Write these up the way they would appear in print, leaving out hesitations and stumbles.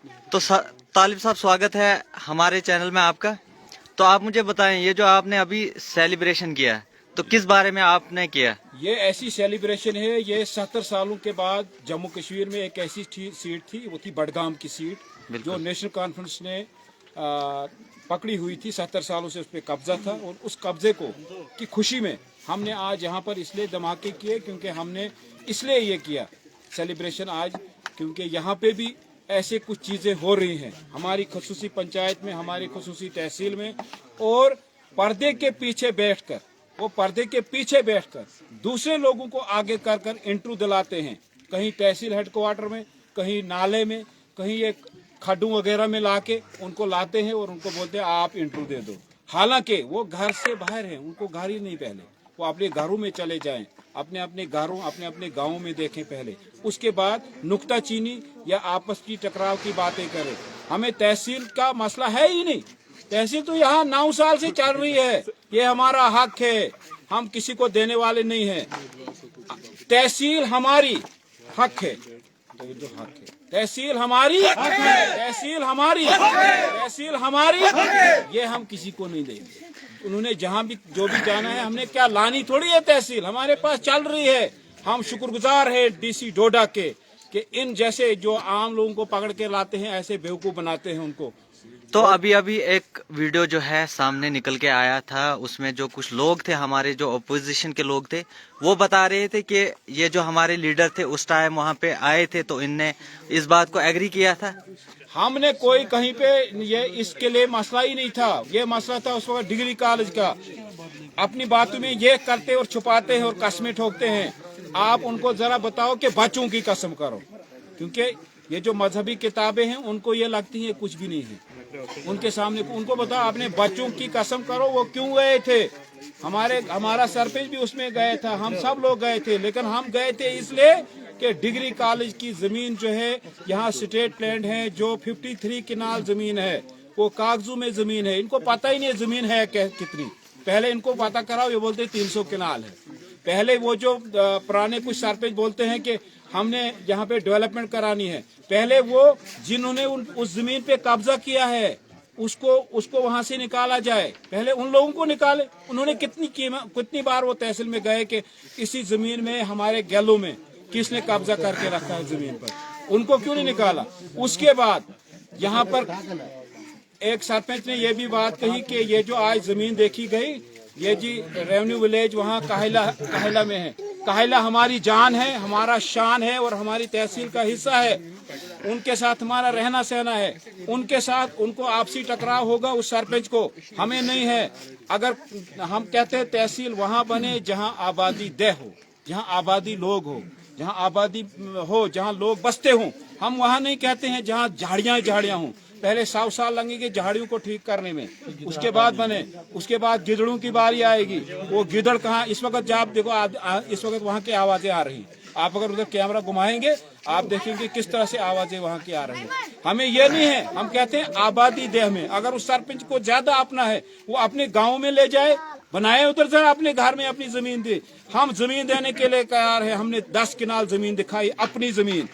तो तालिब साहब, स्वागत है हमारे चैनल में आपका। तो आप मुझे बताएं, ये जो आपने अभी सेलिब्रेशन किया है, तो किस बारे में आपने किया? ये ऐसी सेलिब्रेशन है, ये 70 सालों के बाद जम्मू कश्मीर में एक ऐसी सीट थी, वो थी बडगाम की सीट, जो नेशनल कॉन्फ्रेंस ने पकड़ी हुई थी। 70 सालों से उस पर कब्जा था, और उस कब्जे को की खुशी में हमने आज यहाँ पर इसलिए धमाके किए, क्योंकि हमने इसलिए ये किया सेलिब्रेशन आज, क्योंकि यहाँ पे भी ऐसे कुछ चीज़ें हो रही हैं हमारी खसूसी पंचायत में, हमारी खसूसी तहसील में, और पर्दे के पीछे बैठकर, वो पर्दे के पीछे बैठकर दूसरे लोगों को आगे कर कर इंटरव्यू दिलाते हैं, कहीं तहसील हेडक्वार्टर में, कहीं नाले में, कहीं एक खड्डू वगैरह में लाके उनको लाते हैं और उनको बोलते हैं आप इंटरव्यू दे दो। हालांकि वो घर से बाहर हैं, उनको घर ही नहीं, पहले वो अपने घरों में चले जाएं, अपने अपने घरों, अपने अपने गाँव में देखें पहले, उसके बाद नुक्ताचीनी या आपस की टकराव की बातें करें। हमें तहसील का मसला है ही नहीं, तहसील तो यहाँ 9 साल से चल रही है, ये हमारा हक है, हम किसी को देने वाले नहीं है। तहसील हमारी हक है, तो जो हक है, तहसील हमारी, तहसील हमारी, तहसील हमारी, ये हम किसी को नहीं देंगे। उन्होंने जहाँ भी जो भी जाना है, हमने क्या लानी थोड़ी है, तहसील हमारे पास चल रही है। हम शुक्रगुजार है डीसी डोडा के कि इन जैसे जो आम लोगों को पकड़ के लाते हैं, ऐसे बेवकूफ बनाते हैं उनको। तो अभी एक वीडियो जो है सामने निकल के आया था, उसमें जो कुछ लोग थे, हमारे जो अपोजिशन के लोग थे, वो बता रहे थे कि ये जो हमारे लीडर थे उस टाइम वहाँ पे आए थे, तो इनने इस बात को एग्री किया था। हमने कोई कहीं पे ये इसके लिए मसला ही नहीं था, ये मसला था उस वक्त डिग्री कॉलेज का। अपनी बातों में ये करते और छुपाते हैं और कस्में ठोकते हैं। आप उनको जरा बताओ कि बच्चों की कसम करो, क्योंकि ये जो मजहबी किताबें हैं उनको ये लगती है कुछ भी नहीं है। उनके सामने उनको बताओ, आपने बच्चों की कसम करो, वो क्यों गए थे? हमारा सरपंच भी उसमें गए था, हम सब लोग गए थे, लेकिन हम गए थे इसलिए कि डिग्री कॉलेज की जमीन जो है, यहाँ स्टेट लैंड है, जो 53 किनाल जमीन है, वो कागजों में जमीन है। इनको पता ही नहीं जमीन है कितनी, पहले इनको पता कराओ, ये बोलते 300 किनाल है। पहले वो जो पुराने कुछ सरपंच बोलते हैं कि हमने यहाँ पे डेवलपमेंट करानी है, पहले वो जिन्होंने उस जमीन पे कब्जा किया है उसको वहां से निकाला जाए, पहले उन लोगों को निकाले। उन्होंने कितनी बार वो तहसील में गए कि इसी जमीन में हमारे गैलों में किसने कब्जा करके रखा है जमीन पर, उनको क्यों नहीं निकाला? उसके बाद यहाँ पर एक सरपंच ने ये भी बात कही कि ये जो आज जमीन देखी गई, ये जी रेवेन्यू विलेज वहाँ काहिला में है। काहिला हमारी जान है, हमारा शान है और हमारी तहसील का हिस्सा है। उनके साथ हमारा रहना सहना है, उनके साथ उनको आपसी टकराव होगा उस सरपंच को, हमें नहीं है। अगर हम कहते हैं तहसील वहाँ बने जहाँ आबादी दह हो, जहाँ आबादी लोग हो, जहाँ आबादी हो, जहाँ लोग बसते हों। हम वहाँ नहीं कहते हैं जहाँ झाड़ियाँ हों। पहले 100 साल लगेंगे झाड़ियों को ठीक करने में, उसके बाद बने, उसके बाद गिदड़ों की बारी आएगी। वो गिदड़ कहाँ, इस वक्त जब आप देखो, इस वक्त वहाँ की आवाजें आ रही हैं। आप अगर उधर कैमरा घुमाएंगे आप देखेंगे किस तरह से आवाजें वहाँ की आ रही हैं। हमें ये नहीं है, हम कहते हैं आबादी देह में। अगर उस सरपंच को ज्यादा अपना है, वो अपने गाँव में ले जाए, बनाए उधर से, अपने घर में अपनी जमीन दे। हम जमीन देने के लिए तैयार है। हमने 10 किनाल जमीन दिखाई, अपनी जमीन,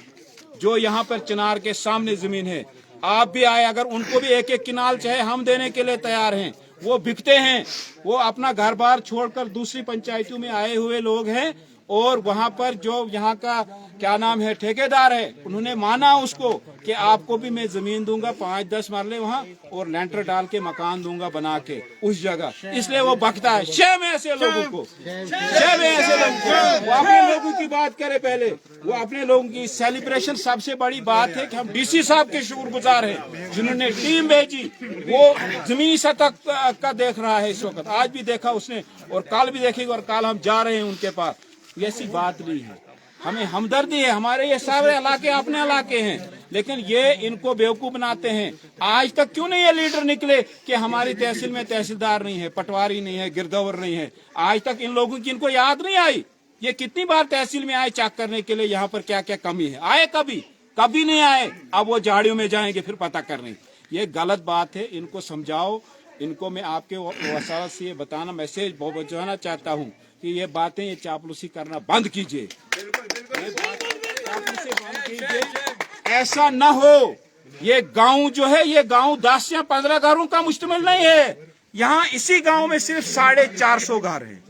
जो यहाँ पर चिनार के सामने जमीन है। आप भी आए, अगर उनको भी 1-1 किनाल चाहे, हम देने के लिए तैयार हैं। वो बिकते हैं, वो अपना घर बार छोड़कर दूसरी पंचायतों में आए हुए लोग हैं, और वहाँ पर जो यहाँ का क्या नाम है ठेकेदार है, उन्होंने माना उसको कि आपको भी मैं जमीन दूंगा 5-10 मरले वहाँ, और लेंटर डाल के मकान दूंगा बना के उस जगह, इसलिए वो बकता है। शर्म है ऐसे लोगों को, शर्म है ऐसे लोगों को। वो अपने लोगों की बात करे पहले, वो अपने लोगों की। सेलिब्रेशन सबसे बड़ी बात है कि हम डीसी साहब के शुक्रगुजार हैं जिन्होंने टीम भेजी, वो जमीनी सतह का देख रहा है इस वक्त, आज भी देखा उसने और कल भी देखेगा, और कल हम जा रहे हैं उनके पास। ऐसी बात नहीं है, हमें हमदर्दी है, हमारे ये सारे इलाके अपने इलाके हैं, लेकिन ये इनको बेवकूफ बनाते हैं। आज तक क्यों नहीं ये लीडर निकले कि हमारी तहसील में तहसीलदार नहीं है, पटवारी नहीं है, गिरदवर नहीं है? आज तक इन लोगों की इनको याद नहीं आई। ये कितनी बार तहसील में आए चेक करने के लिए यहाँ पर क्या क्या कमी है, आए कभी नहीं आए। अब वो झाड़ियों में जाएंगे फिर पता करने, ये गलत बात है। इनको समझाओ, इनको मैं आपके वसालत से ये बताना मैसेज पहुंचाना चाहता हूँ कि ये बातें, ये चापलूसी करना बंद कीजिए, चापलूसी बंद कीजिए। ऐसा न हो ये गांव जो है, ये गांव 10 या 15 घरों का मुश्तमिल नहीं है। यहाँ इसी गांव में सिर्फ 450 घर है।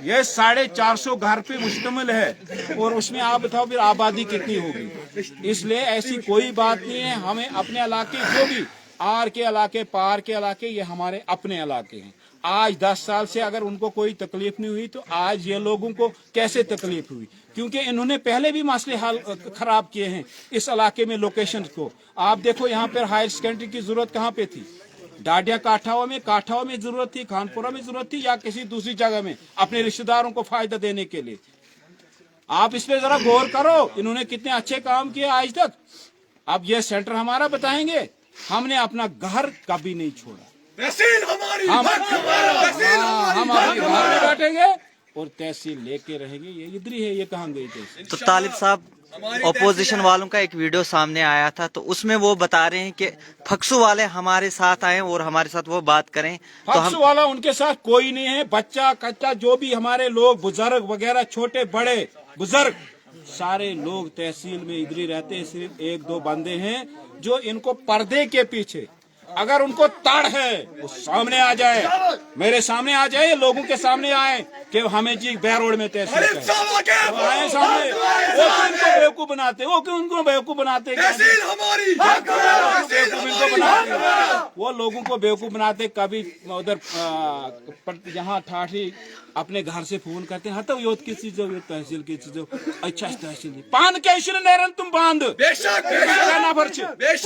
ये 450 घर पे मुश्तमिल है, और उसमें आप बताओ फिर आबादी कितनी होगी। इसलिए ऐसी कोई बात नहीं है। हमें अपने इलाके, जो भी आर के इलाके, पार के इलाके, ये हमारे अपने इलाके हैं। आज 10 साल से अगर उनको कोई तकलीफ नहीं हुई तो आज ये लोगों को कैसे तकलीफ हुई? क्योंकि इन्होंने पहले भी मसले हाल खराब किए हैं इस इलाके में। लोकेशन को आप देखो, यहाँ पर हायर सेकेंडरी की जरूरत कहाँ पे थी? डाडिया काठावा में जरूरत थी, खानपुरा में जरूरत थी, या किसी दूसरी जगह में अपने रिश्तेदारों को फायदा देने के लिए। आप इस पे जरा गौर करो, इन्होंने कितने अच्छे काम किए आज तक। अब ये सेंटर हमारा बताएंगे, हमने अपना घर कभी नहीं छोड़ा। तहसील हमारी, हम अपने घर में बैठेंगे और तहसील लेके रहेंगे। ये इधर ही है, ये कहाँ गई तहसील? तो तालिब साहब, अपोजिशन वालों का एक वीडियो सामने आया था, तो उसमें वो बता रहे हैं कि फक्सू वाले हमारे साथ आए और हमारे साथ वो बात करें। तो फक्सू वाला उनके साथ कोई नहीं है। बच्चा कच्चा जो भी हमारे लोग, बुजुर्ग वगैरह, छोटे बड़े बुजुर्ग, सारे लोग तहसील में इधर ही रहते हैं। सिर्फ 1-2 बंदे हैं जो इनको पर्दे के पीछे, अगर उनको तड़ है वो सामने आ जाए, मेरे सामने आ जाए, लोगों के सामने आए कि हमें जी बहरोड में तहसील आए सामने। वो क्यों उनको बेवकूफ बनाते, वो क्यों उनको बेवकूफ बनाते, तहसील हमारी, वो लोगों को बेवकूफ बनाते। कभी उधर यहाँ ठाठी अपने घर से फोन करते हैं, हतो योत की चीज तहसील की चीज, अच्छा तहसील पान कैसे नेरन तुम बांध बेशक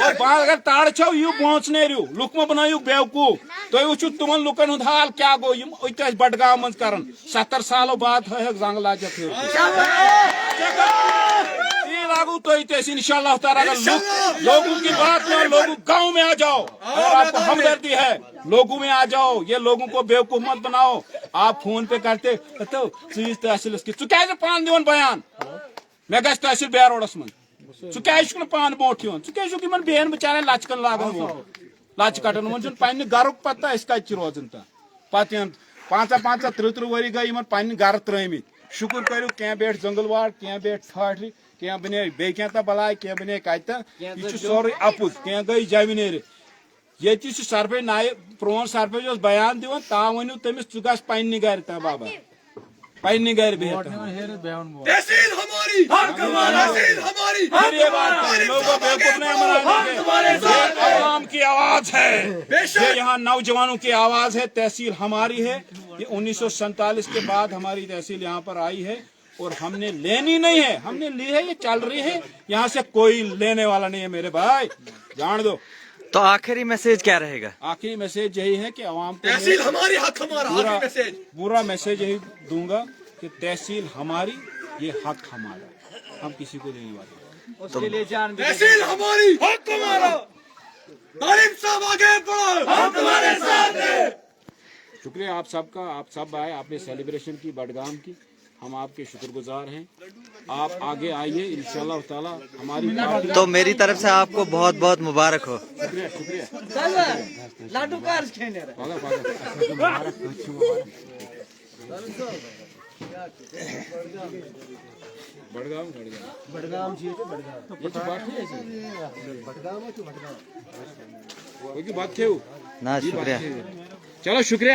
और बांध अगर ताड़ छो यू पहुंच नेरियो लुक में बनायु बेवकूफ तो वुचु तुमन लुकन हुंद हाल क्या गो यम ओत बडगाम मज करन 70 सालों बाद है जंग लाजत लागू तो इंशाल्लाह ताला। अगर लोगों की बात में, लोगों गांव में आ जाओ, अगर आपको हमदर्दी है लोगों में आ जाओ, ये लोगों को बेवकूफ मत बनाओ। आप फोन पे करते तो चीज तहसील क्या पान दिवन बयान मे गस तहसील बेरोडस मन क्या पान बोट क्या बेन बेचारे लचकन लागन लच कटन वो पे गर पता कत रोजन पे 5-5 वरी गई पे गर त्रमित। शुक्र करू क्या बैठ जंगलवाड़, क्या बैठ ठाठरी, क्या बने बे क्या बलाय, क्या बने कत यह सोरे अपुत, क्या गई जवनेर। ये सरपंच नाय प्रोन सरपंच बयान दिवन ता वनु तमिस चु गस पन्नि गर ता बाबा पन्नि गर बिहत। तहसील हमारी, तहसील हमारी, ये बात लोगों बेवकूफ नहीं बनाएंगे। ये आवाम की आवाज है, ये यहाँ नौजवानों की आवाज है। तहसील हमारी है। ये 1947 के बाद हमारी तहसील यहाँ पर आई है और हमने लेनी नहीं है, हमने ली है, ये चल रही है। यहाँ से कोई लेने वाला नहीं है मेरे भाई, जान दो। तो आखिरी मैसेज क्या रहेगा? आखिरी मैसेज यही है कि आवाम को तहसील हमारी, हक हमारा, पूरा मैसेज यही दूंगा कि तहसील हमारी, ये हक हमारा, हम किसी को देने वाले। उसके लिए जान तहसील हमारी, हक हमारा। तालिब साहब आगे बढ़ो, हम तुम्हारे साथ हैं। शुक्रिया आप सबका, आप सब आए, आपने सेलिब्रेशन की बडगाम की, हम आपके शुक्रगुजार हैं। आप आगे आइए इंशाल्लाह ताला हमारी पार्टी। तो मेरी तरफ से आपको बहुत बहुत मुबारक हो। शुक्रिया शुक्रिया। बडगाम बात थे ना शुक्रिया। चलो शुक्रिया।